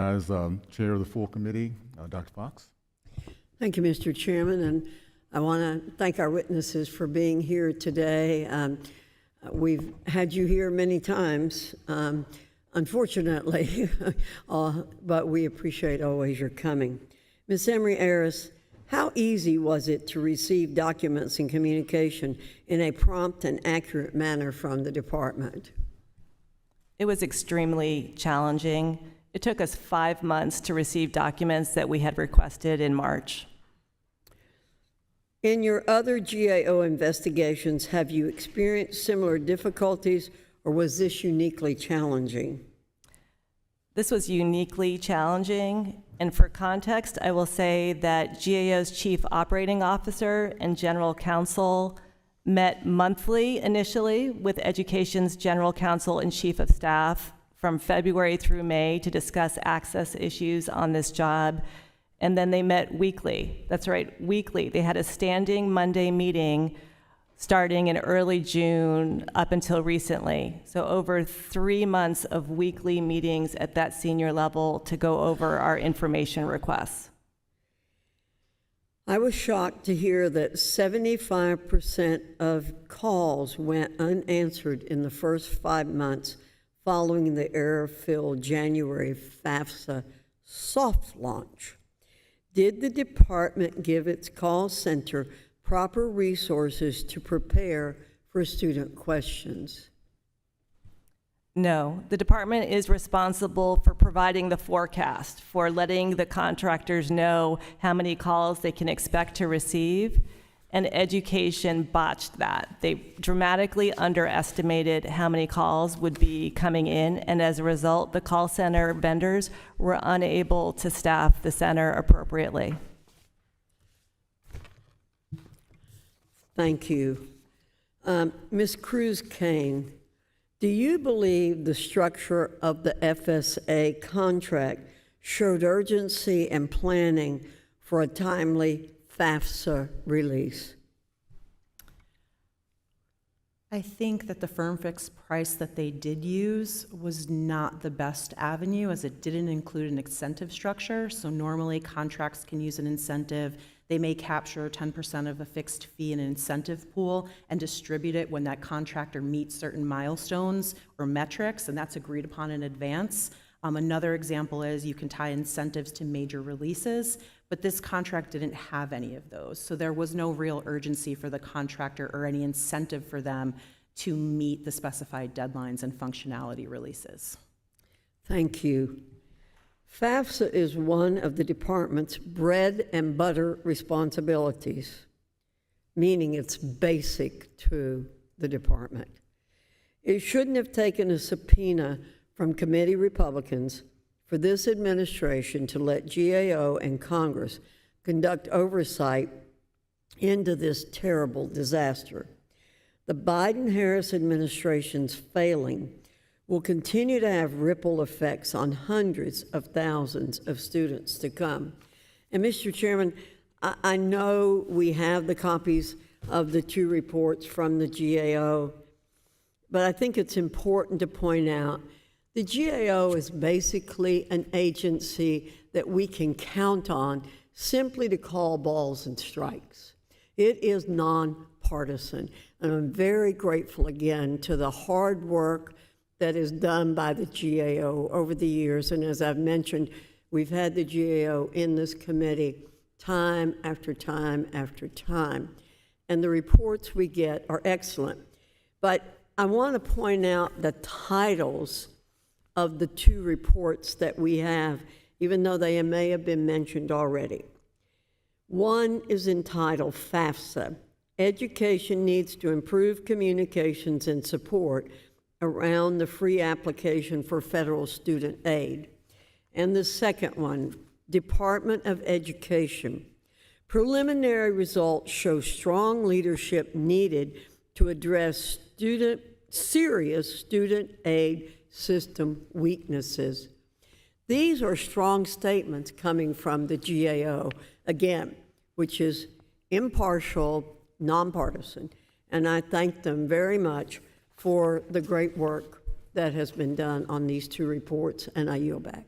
As chair of the full committee, Dr. Foxx. Thank you, Mr. Chairman, and I want to thank our witnesses for being here today. We've had you here many times, unfortunately, but we appreciate always your coming. Ms. Emery-Aris, how easy was it to receive documents and communication in a prompt and accurate manner from the department? It was extremely challenging. It took us 5 months to receive documents that we had requested in March. In your other GAO investigations, have you experienced similar difficulties, or was this uniquely challenging? This was uniquely challenging, and for context, I will say that GAO's Chief Operating Officer and General Counsel met monthly initially with Education's General Counsel and Chief of Staff from February through May to discuss access issues on this job. And then they met weekly. That's right, weekly. They had a standing Monday meeting starting in early June up until recently. So over 3 months of weekly meetings at that senior level to go over our information requests. I was shocked to hear that 75% of calls went unanswered in the first 5 months following the error-filled January FAFSA soft launch. Did the department give its call center proper resources to prepare for student questions? No, the department is responsible for providing the forecast, for letting the contractors know how many calls they can expect to receive, and Education botched that. They dramatically underestimated how many calls would be coming in, and as a result, the call center vendors were unable to staff the center appropriately. Thank you. Ms. Cruz-Kane, do you believe the structure of the FSA contract showed urgency and planning for a timely FAFSA release? I think that the firm fixed price that they did use was not the best avenue, as it didn't include an incentive structure. So normally contracts can use an incentive. They may capture 10% of a fixed fee in an incentive pool and distribute it when that contractor meets certain milestones or metrics, and that's agreed upon in advance. Another example is you can tie incentives to major releases, but this contract didn't have any of those. So there was no real urgency for the contractor or any incentive for them to meet the specified deadlines and functionality releases. Thank you. FAFSA is one of the department's bread and butter responsibilities, meaning it's basic to the department. It shouldn't have taken a subpoena from committee Republicans for this administration to let GAO and Congress conduct oversight into this terrible disaster. The Biden-Harris administration's failing will continue to have ripple effects on hundreds of thousands of students to come. And Mr. Chairman, I know we have the copies of the 2 reports from the GAO, but I think it's important to point out the GAO is basically an agency that we can count on simply to call balls and strikes. It is nonpartisan, and I'm very grateful again to the hard work that is done by the GAO over the years. And as I've mentioned, we've had the GAO in this committee time after time after time. And the reports we get are excellent. But I want to point out the titles of the 2 reports that we have, even though they may have been mentioned already. One is entitled FAFSA, Education Needs to Improve Communications and Support around the free application for federal student aid. And the second one, Department of Education. Preliminary results show strong leadership needed to address serious student aid system weaknesses. These are strong statements coming from the GAO, again, which is impartial, nonpartisan, and I thank them very much for the great work that has been done on these 2 reports, and I yield back.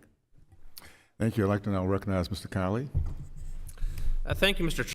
Thank you. I'd like to now recognize Mr. Kiley. Thank you, Mr.